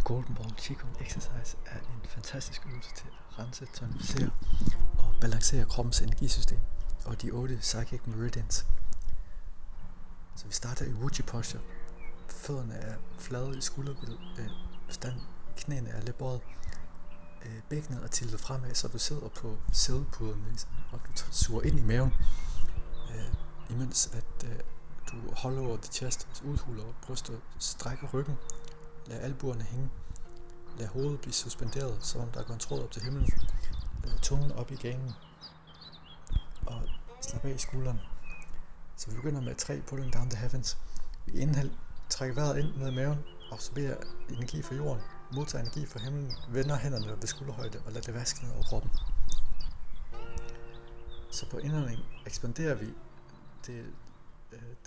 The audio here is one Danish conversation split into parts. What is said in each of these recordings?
Golden Ball Qigong Exercise er en fantastisk øvelse til at rense, tonificere og balancere kroppens energisystem og de 8 psychic meridians. Så vi starter i Wuji posture. Fødderne er flade i skulderbilledet, knæene er lidt bøjet, bækkenet er tiltet fremad, så du sidder på sædepuderne, og du suger ind i maven, imens at du holder over the chest, altså udhuler brystet, strækker ryggen, lad albuerne hænge, lad hovedet blive suspenderet, som om der går en tråd op til himlen, tungen op i ganen, og slap af i skuldrene. Så vi begynder med 3 pulling down the heavens. Vi inhal, trækker vejret ind ned i maven, absorberer energi fra jorden, modtager energi fra himlen, vender hænderne ved skulderhøjde og lader det vaske ned over kroppen. Så på indånding ekspanderer vi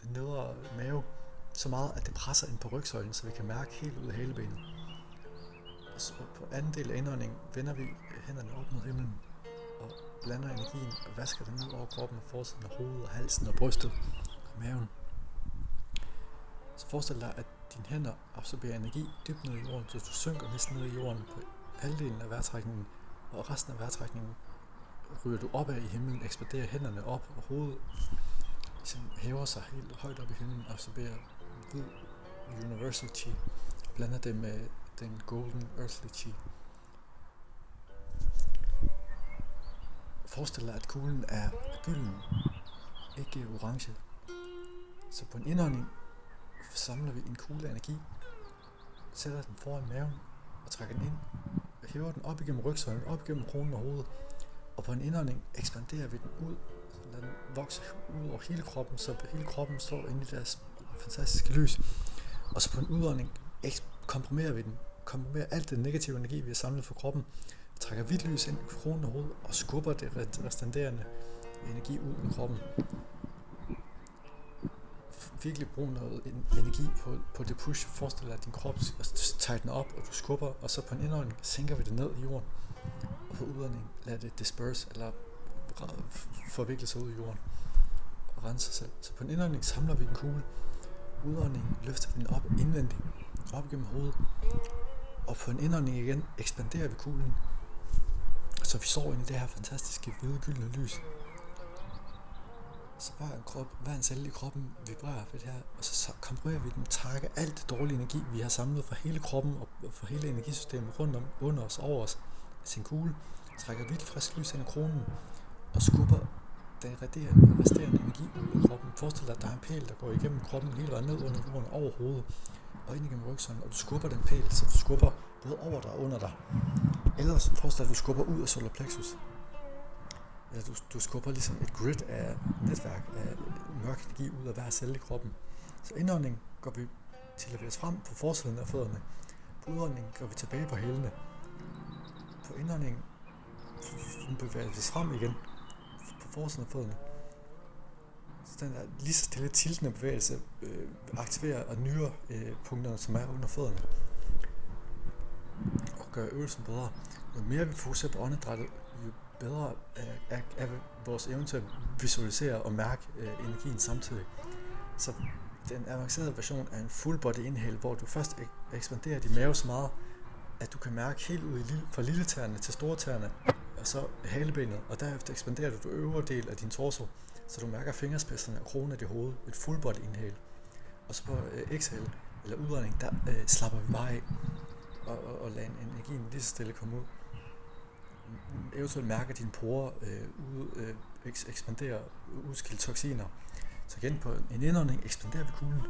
den nedre mave så meget, at det presser ind på rygsøjlen, så vi kan mærke helt ud af halebenet. Og så på anden del af indånding vender vi hænderne op mod himlen og blander energien og vasker den ned over kroppen og forsiden af hovedet og halsen og brystet og maven. Så forestil dig, at dine hænder absorberer energi dybt ned i jorden, så du synker næsten ned i jorden på halvdelen af vejrtrækningen, og resten af vejrtrækningen ryger du opad i himlen, ekspanderer hænderne op, og hovedet hæver sig helt højt op i himlen og absorberer hvid universal chi, og blander det med den golden earthly chi. Forestil dig, at kuglen er gylden, ikke orange. Så på en indånding samler vi en kugle af energi, sætter den foran maven og trækker den ind, hæver den op igennem rygsøjlen, op igennem kronen og hovedet, og på en indånding ekspanderer vi den ud, så lader den vokse ud over hele kroppen, så hele kroppen står inde i deres fantastiske lys. Og så på en udånding komprimerer vi den, komprimerer alt den negative energi, vi har samlet fra kroppen, trækker hvidt lys ind i kronen og hovedet og skubber det restanderende energi ud af kroppen. Virkelig bruge noget energi på det push. Forestil dig, at din krop tightner op, og du skubber, og så på en indånding sænker vi det ned i jorden, og på udånding lader det disperse, eller forvikle sig ud i jorden, og rense sig selv. Så på en indånding samler vi en kugle, udånding løfter vi den op indvendigt, op gennem hovedet, og på en indånding igen ekspanderer vi kuglen, så vi står inde i det her fantastiske hvide gyldne lys. Så hver en celle i kroppen vibrerer ved det her, og så komprimerer vi den, trækker alt det dårlige energi, vi har samlet fra hele kroppen og fra hele energisystemet rundt om, under os, over os, sin kugle, trækker hvidt frisk lys ind i kronen, og skubber den resterende energi ud af kroppen. Forestil dig, at der er en pæl, der går igennem kroppen hele vejen ned under jorden, over hovedet, og ind igennem rygsøjlen, og du skubber den pæl, så du skubber både over dig og under dig. Ellers forestil dig, at du skubber ud af solar plexus. Eller du skubber ligesom et grid af netværk af mørk energi ud af hver celle i kroppen. Så indånding går vi til at frem på forsiden af fødderne. På udånding går vi tilbage på hælene. På indånding bevæger vi os frem igen på forsiden af fødderne. Så den der lige så stille tiltende bevægelse aktiverer og nyrer punkterne, som er under fødderne, og gør øvelsen bedre. Jo mere vi fokuserer på åndedrættet, jo bedre er vores evne til at visualisere og mærke energien samtidig. Så den avancerede version er en full body inhale, hvor du først ekspanderer din mave så meget, at du kan mærke helt ud fra lilletæerne til storetæerne, og så halebenet, og derefter ekspanderer du øvre del af din torso, så du mærker fingerspidserne og kronen af dit hoved, et full body inhale. Og så på exhale, eller udånding, der slapper vi bare af, og lader energien lige så stille komme ud. Eventuelt mærker dine porer ekspandere, udskille toksiner. Så igen på en indånding ekspanderer vi kuglen,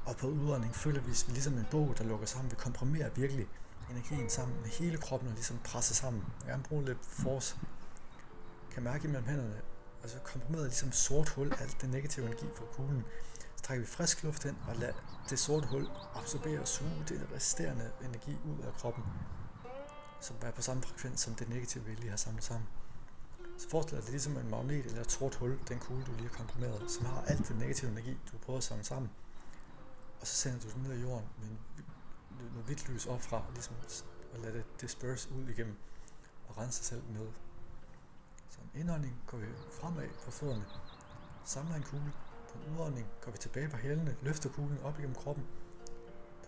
og på udånding føler vi ligesom en bog, der lukker sammen. Vi komprimerer virkelig energien sammen med hele kroppen og ligesom presser sammen. Jeg kan bruge lidt force. Kan mærke imellem hænderne, og så komprimeret ligesom sort hul alt den negative energi fra kuglen. Så trækker vi frisk luft ind og lader det sorte hul absorbere og suge det resterende energi ud af kroppen, som er på samme frekvens som det negative, vi lige har samlet sammen. Så forestil dig, det er ligesom en magnet eller et sort hul, den kugle, du lige har komprimeret, som har alt den negative energi, du har prøvet at samle sammen. Og så sender du den ned i jorden med noget hvidt lys opfra, ligesom, og lader det disperse ud igennem og rense sig selv med. Så en indånding går vi fremad på fødderne, samler en kugle. På en udånding går vi tilbage på hælene, løfter kuglen op igennem kroppen.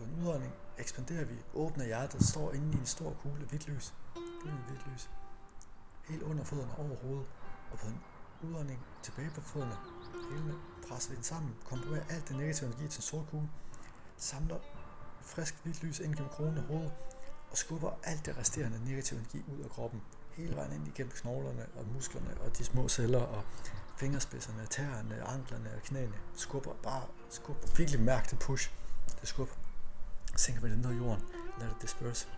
På en udånding ekspanderer vi, åbner hjertet, står inde i en stor kugle hvidt lys. Gyldent hvidt lys. Helt under fødderne, over hovedet. Og på en udånding tilbage på fødderne. Hælene presser vi den sammen, komprimerer alt det negative energi til en sort kugle. Samler frisk hvidt lys ind gennem kronen og hovedet. Og skubber alt det resterende negative energi ud af kroppen. Hele vejen ind igennem knoglerne og musklerne og de små celler og fingerspidserne, tæerne, anklerne og knæene. Skubber virkelig mærk det push. Det skubber. Sænker vi det ned i jorden. Lad det disperse.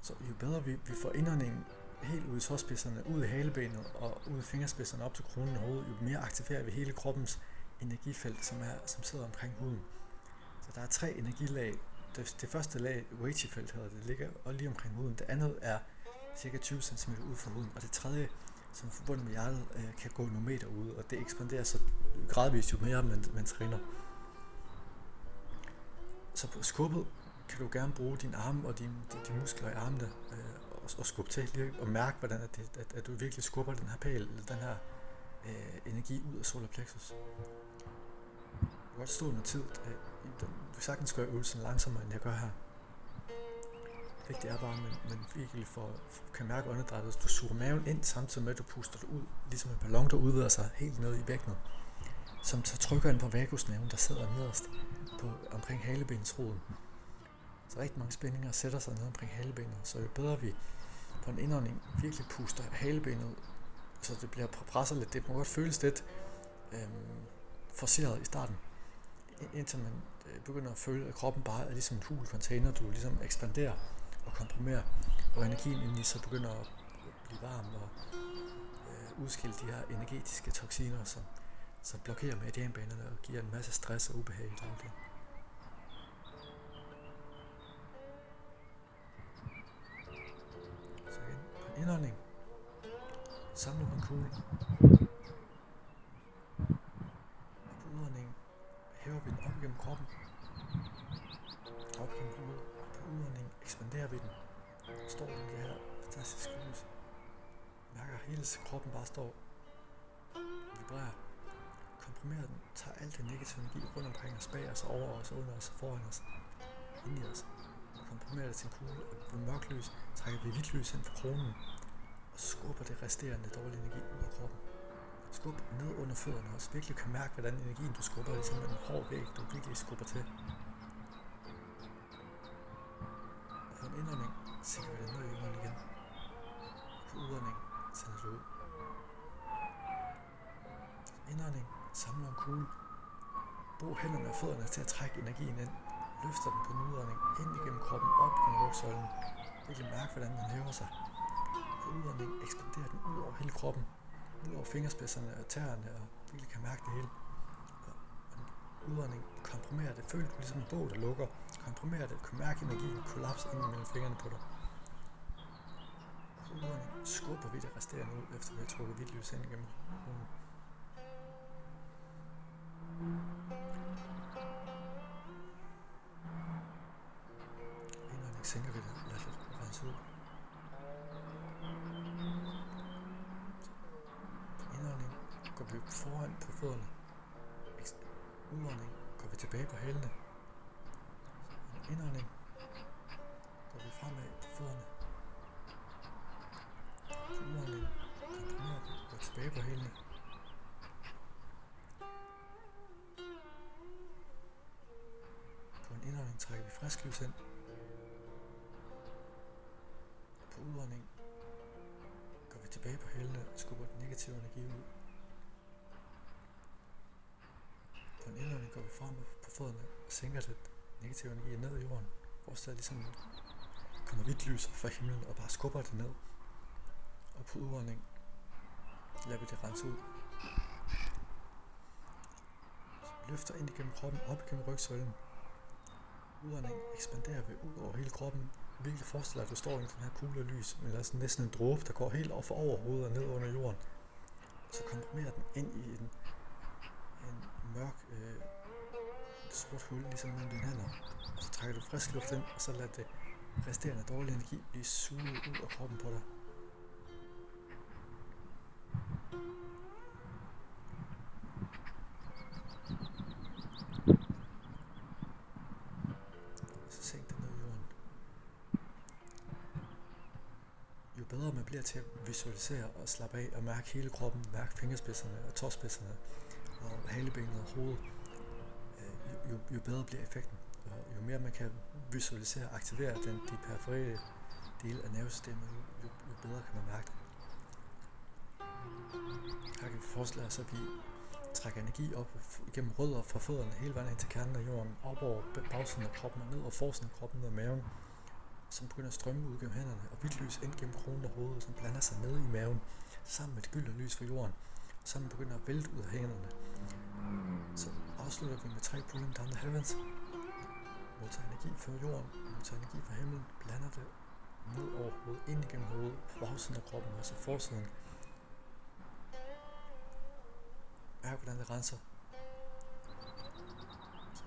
Så jo bedre vi får indåndingen helt ud i tåspidserne, ud i halebenet og ud i fingerspidserne op til kronen og hovedet, jo mere aktiverer vi hele kroppens energifelt, som sidder omkring huden. Så der er 3 energilag. Det første lag, Weiqi-felt hedder det, ligger og lige omkring huden. Det andet er cirka 20 cm ud fra huden. Og det tredje, som er forbundet med hjertet, kan gå nogle meter ude, og det ekspanderer så gradvist jo mere man træner. Så på skubbet kan du gerne bruge dine arme og de muskler i armene og skubbe til lige og mærke, hvordan at du virkelig skubber den her pæl, eller den her energi ud af solar plexus. Du kan godt stå noget tid. Du sagtens gør øvelsen langsommere, end jeg gør her. Det vigtige er bare, at man virkelig kan mærke åndedrættet. Du suger maven ind, samtidig med at du puster det ud, ligesom en ballon, der udvider sig helt ned i bækkenet. Som så trykker ind på vagusnerven, der sidder nederst omkring halebensroden. Så rigtig mange spændinger sætter sig ned omkring halebenet, så jo bedre vi på en indånding virkelig puster halebenet, så det bliver presset lidt. Det må godt føles lidt forceret i starten, indtil man begynder at føle, at kroppen bare er ligesom en hul container, du ligesom ekspanderer og komprimerer, og energien indeni så begynder at blive varm og udskille de her energetiske toksiner, som blokerer meridianbanerne og giver en masse stress og ubehag i dagligdagen. Så igen, på en indånding, samler på en kugle. Og på udåndingen hæver vi den op gennem kroppen, op gennem hovedet. På udåndingen ekspanderer vi den, står den i det her fantastiske lys. Mærker hele kroppen bare står, vibrerer, komprimerer den, tager alt det negative energi rundt omkring os, bag os, over os, under os, foran os, ind i os, og komprimerer det til en kugle, og ved mørkt lys trækker vi hvidt lys ind fra kronen, og skubber det resterende dårlige energi ud af kroppen. Skub ned under fødderne også, virkelig kan mærke, hvordan energien du skubber, ligesom en hård væg, du virkelig skubber til. Og på en indånding sænker vi det ned i jorden igen, og på udånding sender det ud. Indånding, samler en kugle, brug hænderne og fødderne til at trække energien ind, løfter den på en udånding, ind igennem kroppen, op gennem rygsøjlen, virkelig mærke, hvordan den hæver sig. På udånding ekspanderer den ud over hele kroppen, ud over fingerspidserne og tæerne, og virkelig kan mærke det hele. Og udånding komprimerer det, føler du ligesom en bog, der lukker, komprimerer det, kan mærke energien kollapse ind mellem fingrene på dig. På udånding skubber vi det resterende ud, efter vi har trukket hvidt lys ind igennem kroppen. Indånding sænker vi det, lad det rense ud. Indånding går vi foran på fødderne. Udånding går vi tilbage på hælene. Indånding går vi fremad på fødderne. Udånding komprimerer den, går tilbage på hælene. På en indånding trækker vi frisk lys ind. Og på udånding går vi tilbage på hælene og skubber den negative energi ud. På en indånding går vi frem på fødderne og sænker den negative energi ned i jorden. Forestil dig ligesom kommer hvidt lys fra himlen og bare skubber det ned. Og på udånding lader vi det rense ud. Så løfter ind igennem kroppen, op igennem rygsøjlen. Udånding ekspanderer vi ud over hele kroppen. Virkelig forestil dig, at du står i den her kugle af lys, men der er sådan næsten en dråbe, der går helt over hovedet og ned under jorden. Og så komprimerer den ind i en mørk, sort hul, ligesom mellem dine hænder. Og så trækker du frisk luft ind, og så lader det resterende dårlige energi blive suget ud af kroppen på dig. bliver til at visualisere og slappe af og mærke hele kroppen, mærke fingerspidserne og tåspidserne og halebenet og hovedet, jo bedre bliver effekten. Og jo mere man kan visualisere og aktivere de perifere dele af nervesystemet, jo bedre kan man mærke det. Her kan vi forestille os, at vi trækker energi op gennem rødder fra fødderne hele vejen ind til kernen af jorden, op over bagsiden af kroppen og ned over forsiden af kroppen, ned ad maven, som begynder at strømme ud gennem hænderne, og hvidt lys ind gennem kronen og hovedet, som blander sig ned i maven, sammen med et gyldent lys fra jorden, og sammen begynder at vælte ud af hænderne. Så afslutter vi med 3 pulling down the heavens. Modtager energi fra jorden, modtager energi fra himlen, blander det ned over hovedet, ind igennem hovedet, på bagsiden af kroppen, altså forsiden. Mærk, hvordan det renser. Så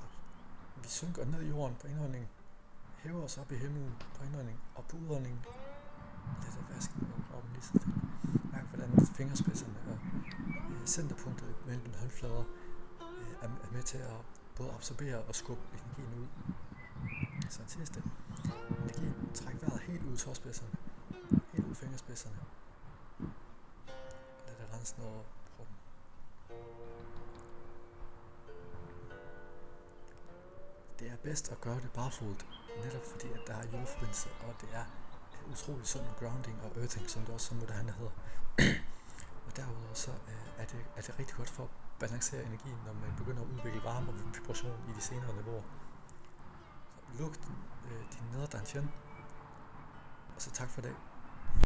vi synker ned i jorden på indåndingen, hæver os op i himlen på indåndingen, og på udåndingen lader vasken op lige så stille. Mærk, hvordan fingerspidserne og centerpunktet mellem håndflader er med til at både absorbere og skubbe energien ud. Så en sidste energi. Træk vejret helt ud i tåspidserne, helt ud i fingerspidserne. Lad det rense ned over kroppen. Det er bedst at gøre det barefodet, netop fordi at der er jordforbindelse, og det er utrolig sundt med grounding og earthing, som det også så moderne hedder. Og derudover så er det rigtig godt for at balancere energien, når man begynder at udvikle varme og vibration i de senere niveauer. Så luk din nedre dantian, og så tak for i dag.